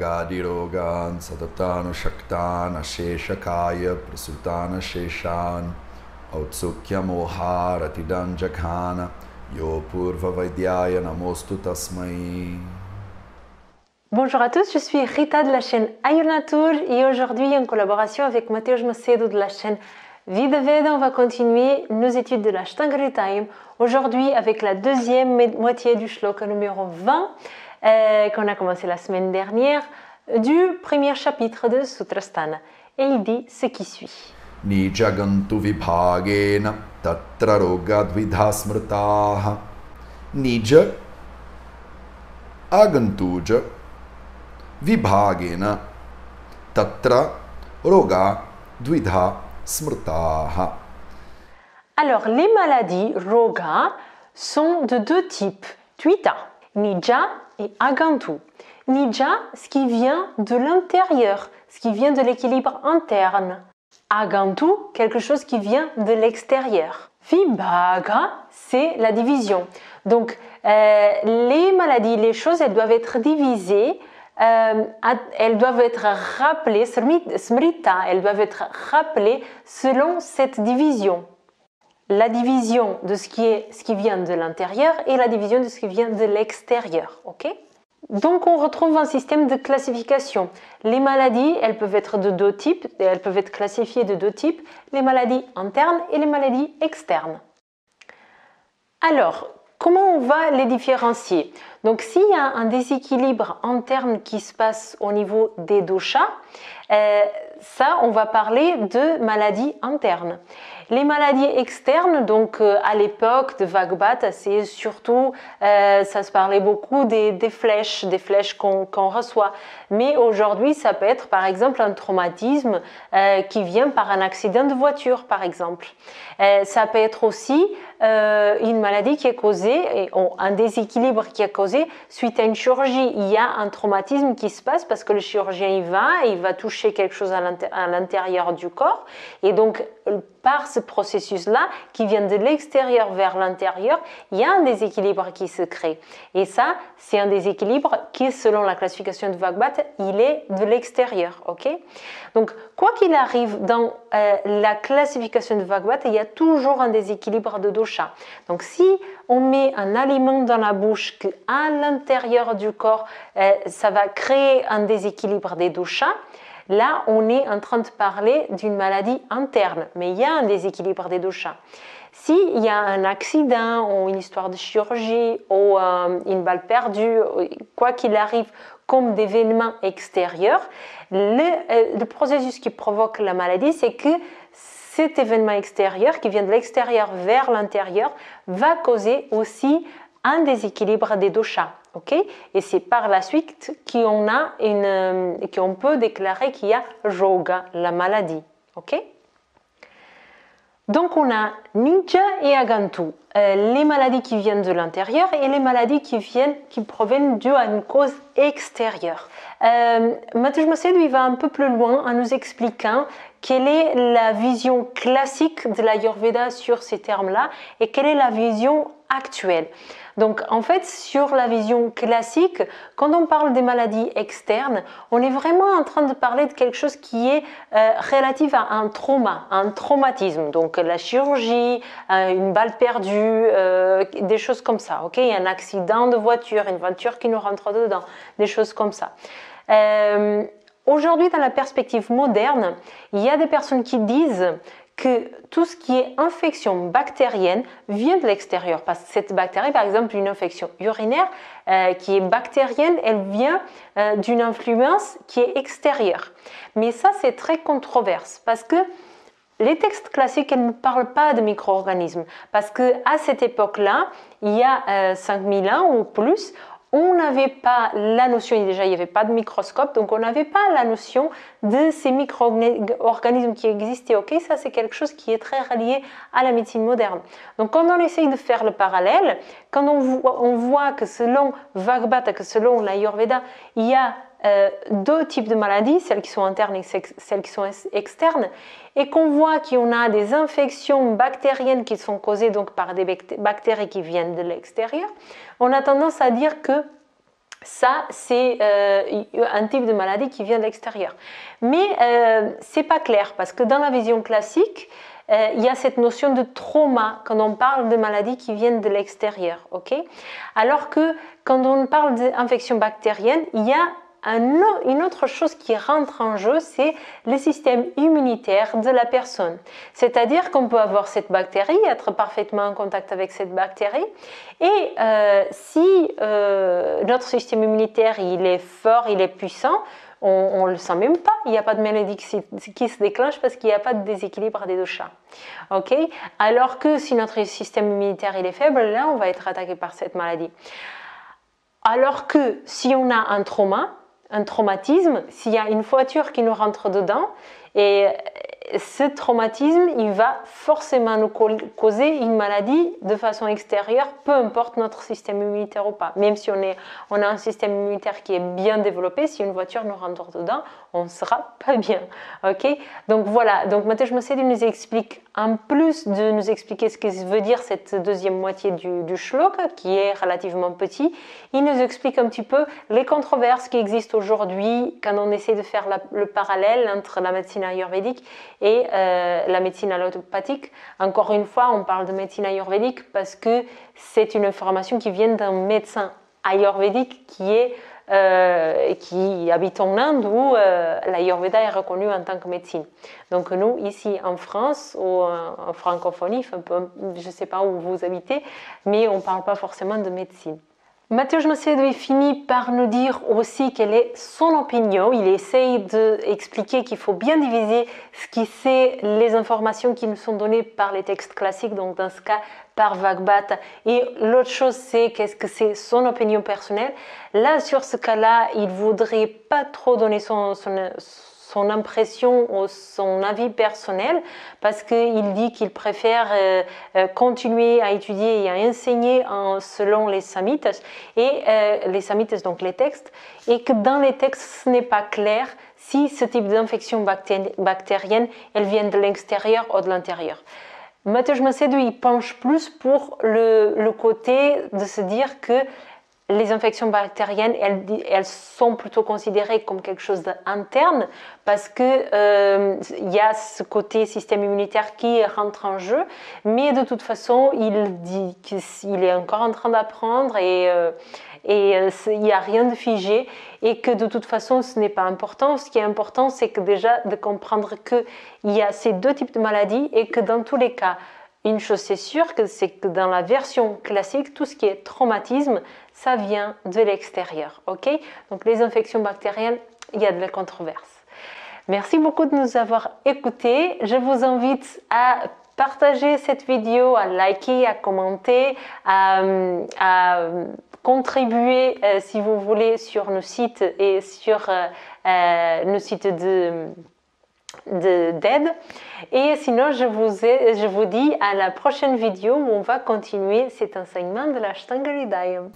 Agadirogan Sadatana Shaktana Sheshakaya Prasultana Sheshan Autsukya Moharatidan Jakhana Yo Purva Vaidyaya Namostu Tasmai. Bonjour à tous, je suis Rita de la chaîne Ayurnatur et aujourd'hui en collaboration avec Mateusz Macedo de la chaîne Vida Veda, on va continuer nos études de l'Ashtanga-Hridayam aujourd'hui avec la deuxième moitié du shloka numéro 20 qu'on a commencé la semaine dernière du premier chapitre de Sutrasthana et il dit ce qui suit. Nijagantu vibhagena tatra rogadvidha smrtaha Nija agantuja vibhagena tatra roga dvidha smrtaha. Alors, les maladies roga sont de deux types, Dvita, Nija et Agantu. Nija, ce qui vient de l'intérieur, ce qui vient de l'équilibre interne. Agantu, quelque chose qui vient de l'extérieur. Vibhaga, c'est la division. Donc, les maladies, les choses, elles doivent être divisées, elles doivent être rappelées, smrita, elles doivent être rappelées selon cette division. La division de ce qui vient de l'intérieur et la division de ce qui vient de l'extérieur. Okay? Donc, on retrouve un système de classification. Les maladies, elles peuvent être de deux types, elles peuvent être classifiées de deux types, les maladies internes et les maladies externes. Alors, comment on va les différencier? Donc, s'il y a un déséquilibre interne qui se passe au niveau des doshas, ça, on va parler de maladies internes. Les maladies externes, donc à l'époque de Bhagavad, c'est surtout, ça se parlait beaucoup des flèches qu'on reçoit. Mais aujourd'hui, ça peut être par exemple un traumatisme qui vient par un accident de voiture, par exemple. Ça peut être aussi une maladie qui est causée, un déséquilibre qui est causé suite à une chirurgie. Il y a un traumatisme qui se passe parce que le chirurgien il va toucher quelque chose à l'intérieur du corps. Et donc, par ce processus-là, qui vient de l'extérieur vers l'intérieur, il y a un déséquilibre qui se crée. Et ça, c'est un déséquilibre qui, selon la classification de Bhagavad, il est de l'extérieur. Okay? Donc, quoi qu'il arrive dans la classification de Bhagavad, il y a toujours un déséquilibre de dosha. Donc, si on met un aliment dans la bouche qu'à l'intérieur du corps, ça va créer un déséquilibre des doshas, là, on est en train de parler d'une maladie interne, mais il y a un déséquilibre des doshas. S'il y a un accident ou une histoire de chirurgie ou une balle perdue, quoi qu'il arrive comme d'événements extérieurs, le processus qui provoque la maladie, c'est que cet événement extérieur qui vient de l'extérieur vers l'intérieur va causer aussi un déséquilibre des doshas. Okay? Et c'est par la suite qu'on peut déclarer qu'il y a roga, la maladie. Okay? Donc on a Nija et Agantu, les maladies qui viennent de l'intérieur et les maladies qui proviennent dues à une cause extérieure. Mateusz Macedo il va un peu plus loin en nous expliquant quelle est la vision classique de l'Ayurveda sur ces termes-là et quelle est la vision actuelle. Donc en fait, sur la vision classique, quand on parle des maladies externes, on est vraiment en train de parler de quelque chose qui est relatif à un trauma, un traumatisme. Donc la chirurgie, une balle perdue, des choses comme ça. Okay? Un accident de voiture, une voiture qui nous rentre dedans, des choses comme ça. Aujourd'hui, dans la perspective moderne, il y a des personnes qui disent que tout ce qui est infection bactérienne vient de l'extérieur. Parce que cette bactérie, par exemple, une infection urinaire qui est bactérienne, elle vient d'une influence qui est extérieure. Mais ça, c'est très controverse parce que les textes classiques, elles ne parlent pas de micro-organismes. Parce qu'à cette époque-là, il y a 5000 ans ou plus, on n'avait pas la notion, déjà il n'y avait pas de microscope, donc on n'avait pas la notion de ces micro-organismes qui existaient. Ok, ça c'est quelque chose qui est très relié à la médecine moderne. Donc quand on essaye de faire le parallèle, quand on voit que selon Bhagavad, que selon l'Ayurveda, il y a deux types de maladies, celles qui sont internes et celles qui sont externes, et qu'on voit qu'on a des infections bactériennes qui sont causées donc par des bactéries qui viennent de l'extérieur, on a tendance à dire que Ça, c'est un type de maladie qui vient de l'extérieur. Mais c'est pas clair parce que dans la vision classique, il y a cette notion de trauma quand on parle de maladies qui viennent de l'extérieur, ok? Alors que quand on parle d'infection bactérienne, il y a une autre chose qui rentre en jeu, c'est le système immunitaire de la personne. C'est-à-dire qu'on peut avoir cette bactérie, être parfaitement en contact avec cette bactérie, et si notre système immunitaire il est fort, il est puissant, on ne le sent même pas, il n'y a pas de maladie qui se déclenche parce qu'il n'y a pas de déséquilibre des deux chats. Okay? Alors que si notre système immunitaire il est faible, là on va être attaqué par cette maladie. Alors que si on a un traumatisme, s'il y a une voiture qui nous rentre dedans, et ce traumatisme, il va forcément nous causer une maladie de façon extérieure, peu importe notre système immunitaire ou pas. Même si on a un système immunitaire qui est bien développé, si une voiture nous rentre dedans, on ne sera pas bien. Okay? Donc voilà, donc Mateusz Mosseri nous explique, en plus de nous expliquer ce que veut dire cette deuxième moitié du shlok, qui est relativement petit, il nous explique un petit peu les controverses qui existent aujourd'hui quand on essaie de faire le parallèle entre la médecine ayurvédique et la médecine allopathique. Encore une fois, on parle de médecine ayurvédique parce que c'est une information qui vient d'un médecin ayurvédique qui habite en Inde où l'ayurveda est reconnu en tant que médecine. Donc nous, ici en France ou en francophonie, je ne sais pas où vous habitez, mais on ne parle pas forcément de médecine. Mateusz Mosseri finit par nous dire aussi quelle est son opinion. Il essaye d'expliquer qu'il faut bien diviser ce qui c'est les informations qui nous sont données par les textes classiques, donc dans ce cas par Bhagavad. Et l'autre chose, c'est qu'est-ce que c'est son opinion personnelle. Là, sur ce cas-là, il ne voudrait pas trop donner son impression ou son avis personnel parce qu'il dit qu'il préfère continuer à étudier et à enseigner selon les samhitas et les samhitas, donc les textes, et que dans les textes ce n'est pas clair si ce type d'infection bactérienne elle vient de l'extérieur ou de l'intérieur. Mateusz Mosseri il penche plus pour le côté de se dire que les infections bactériennes, elles sont plutôt considérées comme quelque chose d'interne parce que y a ce côté système immunitaire qui rentre en jeu, mais de toute façon, il dit qu'il est encore en train d'apprendre et il n'y a rien de figé et que de toute façon, ce n'est pas important. Ce qui est important, c'est que déjà de comprendre qu'il y a ces deux types de maladies et que dans tous les cas, une chose c'est sûre, c'est que dans la version classique, tout ce qui est traumatisme, ça vient de l'extérieur. Okay? Donc les infections bactériennes, il y a de la controverse. Merci beaucoup de nous avoir écoutés. Je vous invite à partager cette vidéo, à liker, à commenter, à contribuer si vous voulez sur nos sites et sur nos sites d'aide. Et sinon, je vous dis à la prochaine vidéo où on va continuer cet enseignement de l'Ashtanga Hridayam.